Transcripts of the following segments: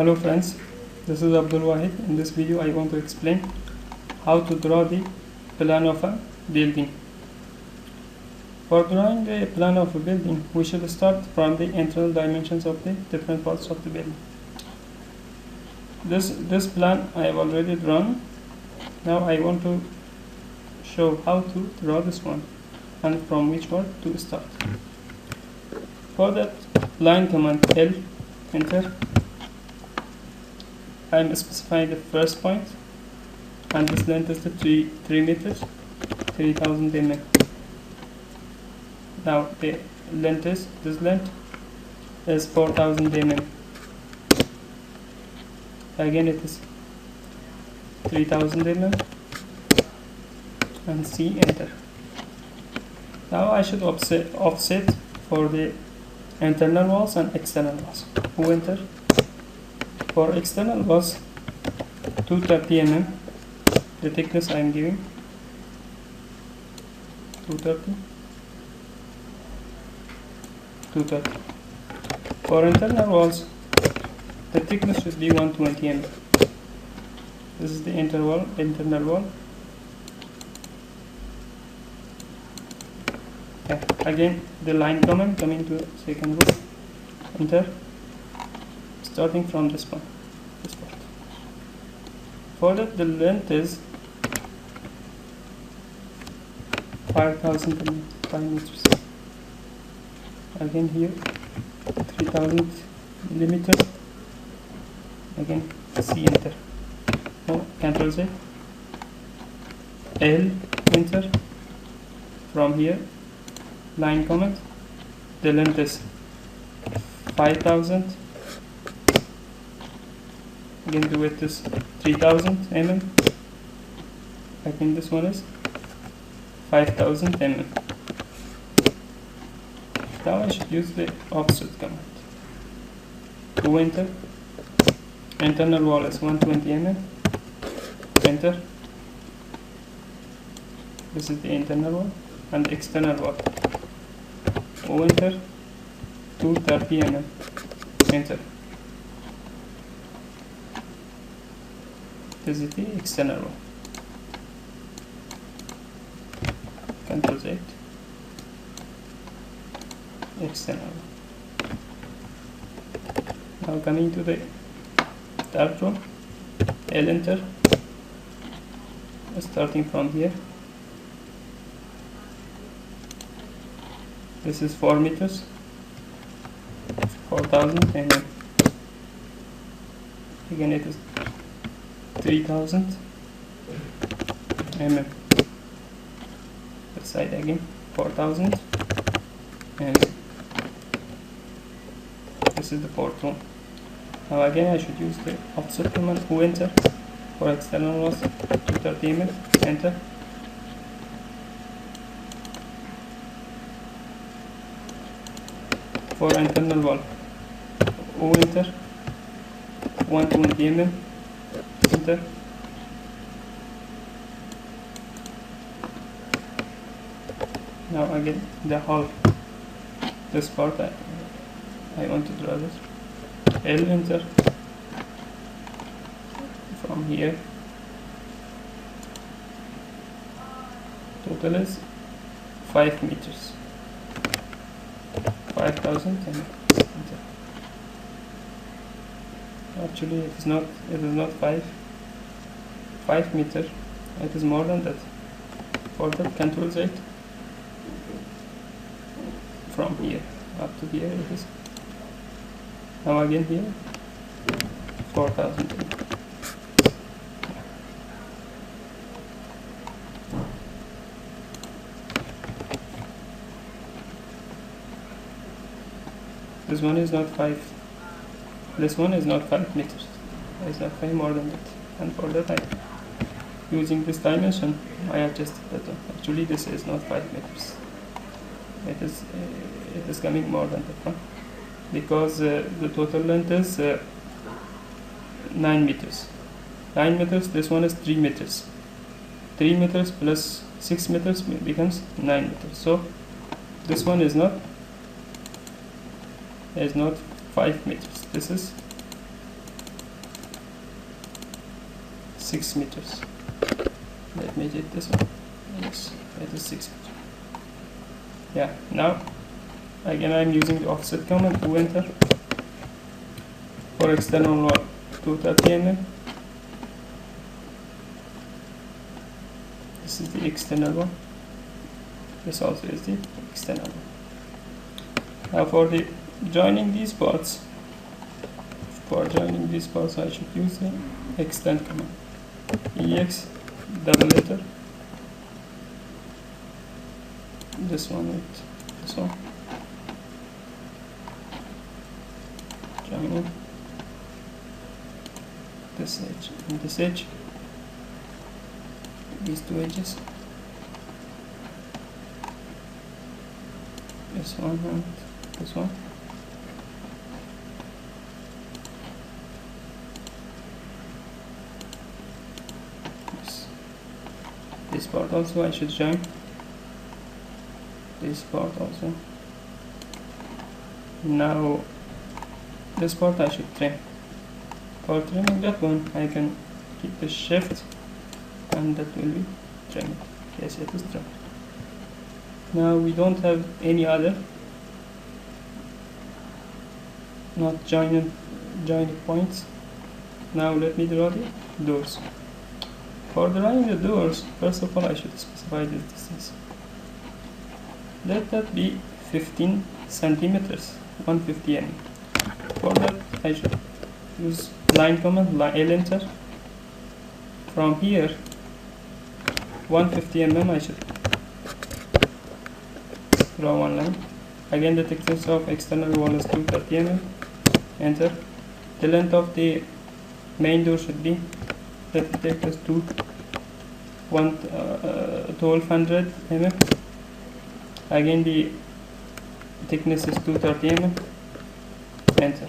Hello friends, this is Abdul Wahid. In this video I want to explain how to draw the plan of a building. For drawing the plan of a building, we should start from the internal dimensions of the different parts of the building. This plan I have already drawn. Now I want to show how to draw this one and from which one to start. For that, line command L, enter. I am specifying the first point, and this length is the 3 meters, 3000 mm. Now the length is, this length is 4000 mm. Again it is 3000 mm, and C, enter. Now I should offset for the internal walls and external walls. Who, enter. For external walls, 230 mm. The thickness I am giving 230. For internal walls, the thickness should be 120 mm. This is the internal wall. Okay. Again, the line command coming to second row, enter. Starting from this part. For that, the length is 5,000 meters. Again here 3000 millimeters. Again C, enter. Now Ctrl Z, L, enter. From here, line command. The length is 5000. Again the width is 3000 mm. I think this one is 5000 mm. Now I should use the offset command. To, enter. Internal wall is 120 mm. Enter. This is the internal wall, and the external wall. O, enter. 230 mm. Enter. This is the external wall. Ctrl Z, external wall. Now coming to the third row, L, enter. Starting from here, this is 4 meters, 4000 mm. Again it is 3000 mm. This side again 4000 mm. This is the fourth one. Now again I should use the offset command, who, enter. For external walls 230 mm, enter. For internal wall, O, enter. 120 mm, enter. Now again the whole, this part I want to draw this. L, enter. From here, total is 5 meters, 5000 mm. Actually it is not 5 meter, it is more than that. For that, Ctrl Z, from here up to here it is. Now again here 4000 mm. This one is not 5. This one is not 5 meters. It's not 5, more than that. And for that, using this dimension, I adjusted that one. Actually, this is not 5 meters. It is coming more than that one, because the total length is 9 meters. 9 meters. This one is 3 meters. 3 meters plus 6 meters becomes 9 meters. So this one is not 5 meters. This is 6 meters. Let me get this one. Yes, it is 6 meters. Yeah, now again I'm using the offset command to enter. For external wall 230 mm. This is the external one. This also is the external one. Now for the joining these parts, I should use the extend command. EX double letter. This one with this one. Joining this edge and this edge. These two edges. This one and this one. This part also I should join. This part also. Now this part I should trim. For trimming that one I can keep the shift and that will be trimmed. Yes, it is trimmed. Now we don't have any other not joining points. Now let me draw the doors. For drawing the doors, first of all I should specify this distance. Let that be 15 centimeters, 150 mm. For that I should use line command, L enter. From here 150 mm I should draw one line. Again the thickness of external wall is 230 mm. Enter. The length of the main door should be, let me take this to 1200 mm. Again the thickness is 230 mm. Enter.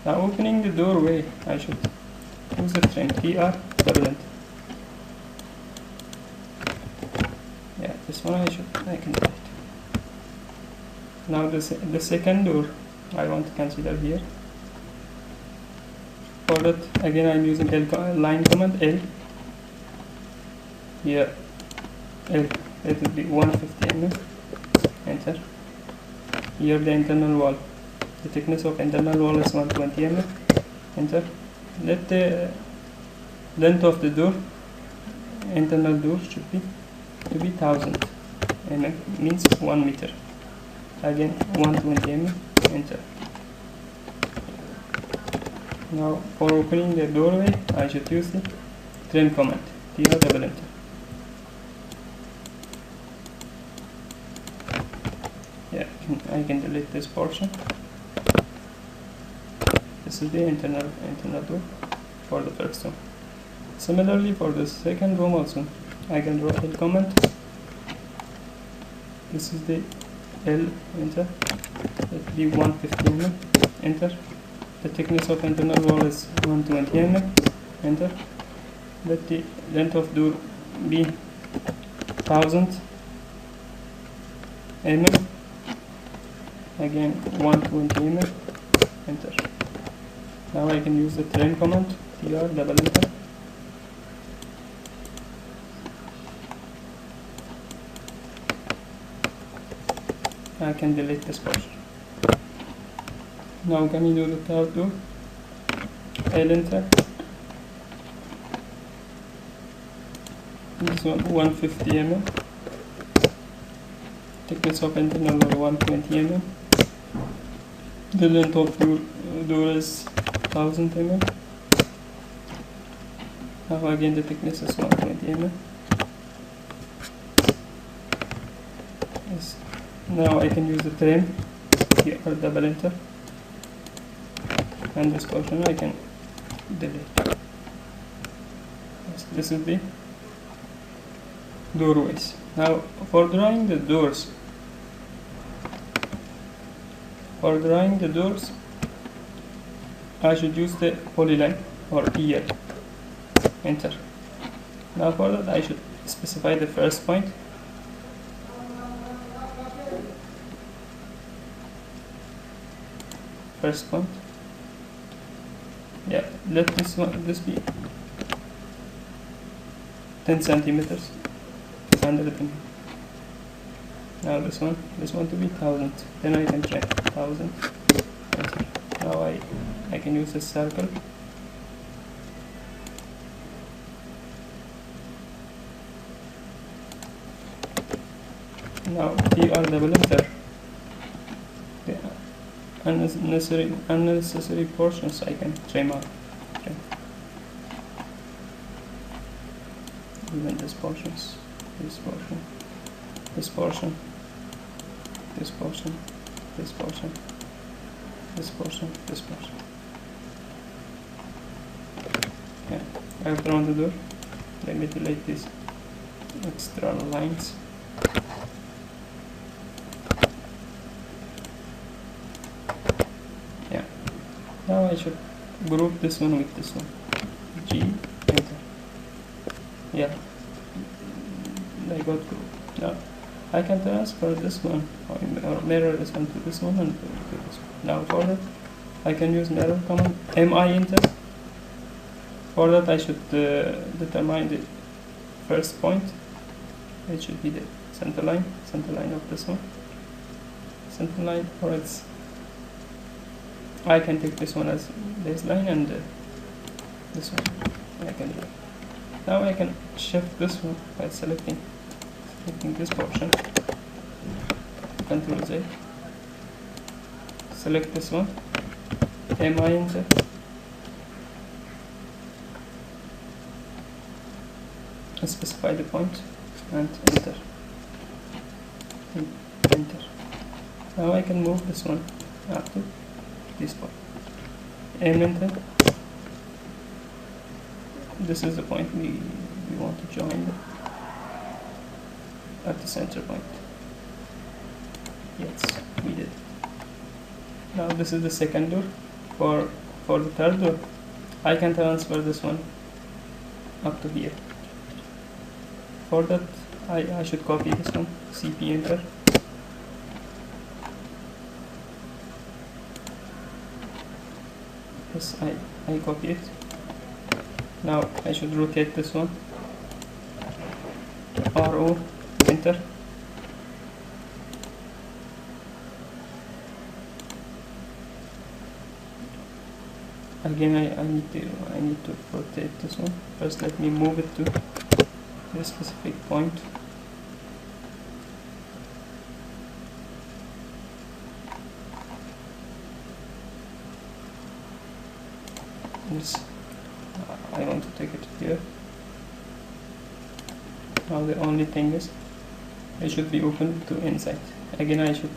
Now opening the doorway I should use the trim TR double enter. Yeah, this one I can do it. Now the second door I want to consider here. For that again I'm using line command L. Here L, it will be 150 mm. Enter. Here the internal wall. The thickness of internal wall is 120 mm. Enter. Let the length of the door, internal door should be 1000 mm, means 1 meter. Again 120 mm. Enter. Now for opening the doorway I should use the trim command, TR double enter. Yeah, I can delete this portion. This is the internal door for the first room. Similarly for the second room also I can draw L command. This is the L, enter. Let be 150 mm. Enter. The thickness of internal wall is 120 mm. Enter. Let the length of door be 1000 mm. Again 120 mm. Enter. Now I can use the trim command, TR double enter. I can delete this portion. Now can you do the third door? L enter. This one 150 mm. Thickness of internal wall 120 mm. The length of door is 1000 mm. Now again the thickness is 120 mm. Yes. Now I can use the trim here or double enter, and this portion I can delete. Yes, this is the doorways. Now for drawing the doors, I should use the polyline or EL. Enter. Now for that I should specify the first point. Yeah, let this be 10 centimeters, 100 mm. Now this one to be 1000. Then I can try 1000. Enter. Now I can use this circle. Now TR double enter. The unnecessary portions I can trim out. Okay. Even this portions, this portion, this portion, this portion, this portion, this portion, this portion. Yeah, I have drawn the door. Let me delete these extra lines. Yeah. Now I should group this one with this one. G, enter. Yeah, I got group. Now I can transfer this one or mirror this one to this one and to this one. Now for that I can use mirror command, mi enter. For that I should determine the first point. It should be the center line of this one. Center line, or its I can take this one as baseline and this one I can do it. Now I can shift this one by selecting this portion. Control Z. Select this one. Mi enter. Specify the point and enter. Enter. Now I can move this one up to this point. Enter. This is the point we want to join at the center point. Yes, we did. Now this is the second door. For the third door, I can transfer this one up to here. For that, I should copy this one, CP enter. Yes, I copy it. Now I should rotate this one. RO enter. Again, I need to rotate this one. First, let me move it to a specific point. Yes, I want to take it here. Now the only thing is it should be open to inside. Again, I should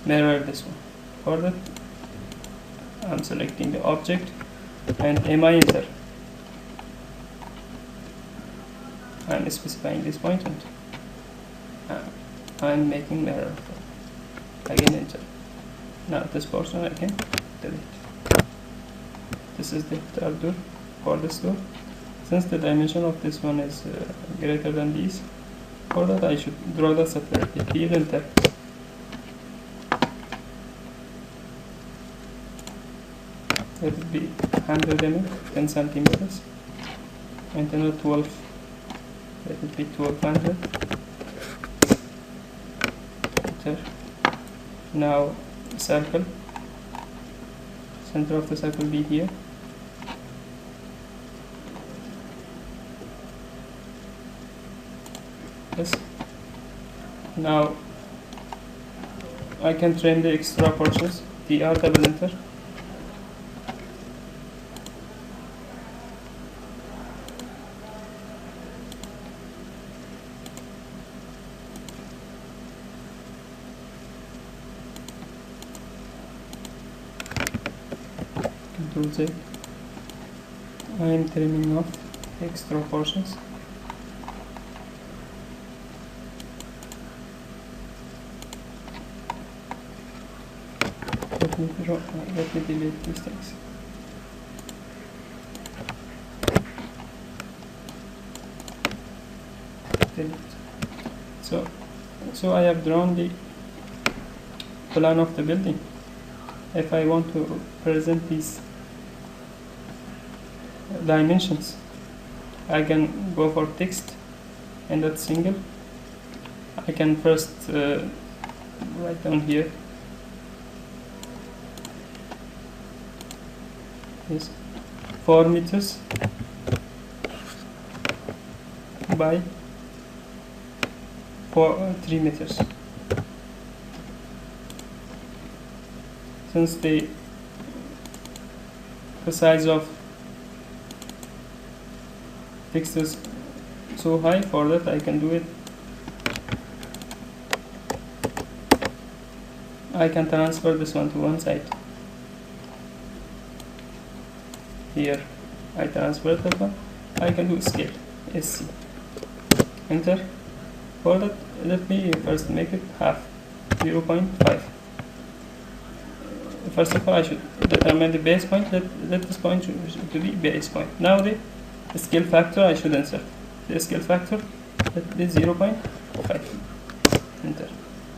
mirror this one. For that, I'm selecting the object and mi enter. I'm specifying this point and I'm making mirror. Again enter. Now this portion I can delete. This is the third door. For this door, since the dimension of this one is greater than these, for that I should draw that separately. Field enter. Let it be 100 mm, 10 centimeters, internal 12. Let it be 1200. Enter. Now circle. Center of the circle be here. Yes. Now I can trim the extra portions. TR double enter. Control Z. I am trimming off extra portions. Let me delete these things. Delete. So I have drawn the plan of the building. If I want to present these dimensions, I can go for text and that single. I can first write down here. Yes, 4 meters by 3 meters. Since the size of text is so high, for that I can do it. I can transfer this one to one side. Here I transfer that one. I can do scale SC. Enter. For that, let me first make it half, 0.5. First of all, I should determine the base point. Let this point to be base point. Now the scale factor I should insert. The scale factor, let be 0.5. Enter.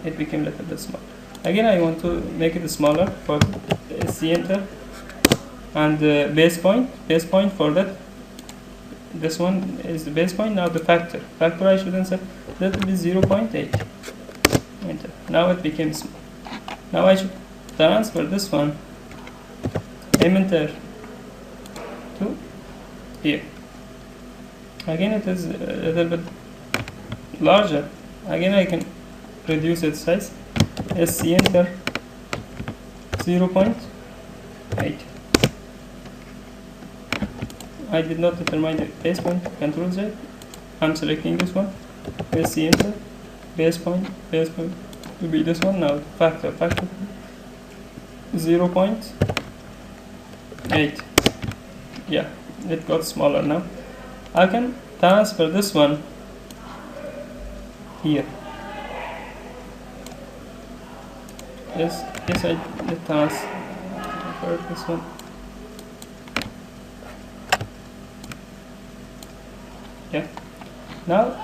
It became a little bit small. Again, I want to make it smaller. For SC, enter. And base point for that, this one is the base point. Now the factor I should insert, that will be 0.8. Enter. Now it became small. Now I should transfer this one, enter, to here. Again, it is a little bit larger. Again, I can reduce its size. SC, enter, 0.8. I did not determine the base point. Control Z. I'm selecting this one. SC, enter, base point will be this one. Now factor 0.8. Yeah, it got smaller now. I can transfer this one here. Yes, I transfer this one. Yeah. Now,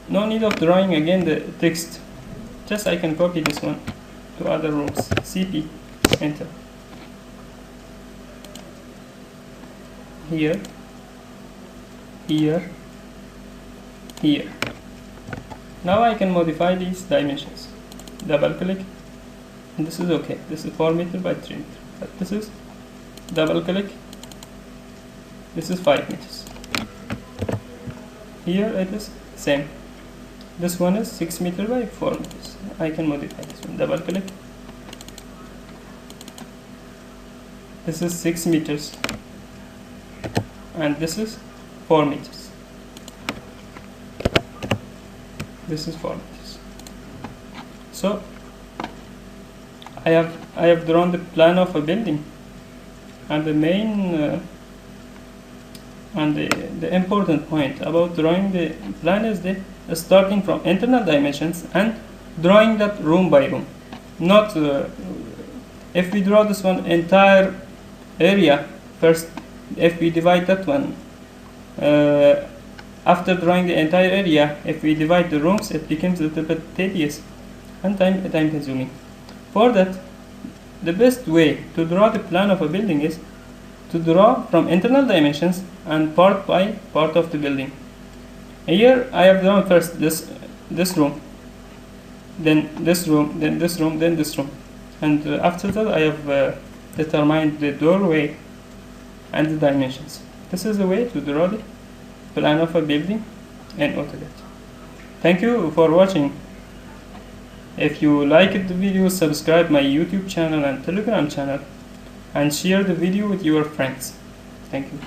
no need of drawing again the text. Just I can copy this one to other rooms. CP, enter. Here. Now I can modify these dimensions. Double click, and this is okay. This is 4 meters by 3 meters. But this is double click. This is 5 meters. Here it is same. This one is 6 meters by 4 meters. I can modify this one. Double click. This is 6 meters, and this is 4 meters. This is 4 meters. So I have drawn the plan of a building, and the main and the important point about drawing the plan is the starting from internal dimensions and drawing that room by room. Not if we draw this one entire area first, if we divide that one after drawing the entire area, if we divide the rooms, it becomes a little bit tedious and time consuming. For that, the best way to draw the plan of a building is to draw from internal dimensions and part by part of the building. Here I have drawn first this room, then this room, then this room, then this room, and after that I have determined the doorway and the dimensions. This is the way to draw the plan of a building in AutoCAD. Thank you for watching. If you liked the video, subscribe my YouTube channel and Telegram channel, and share the video with your friends. Thank you.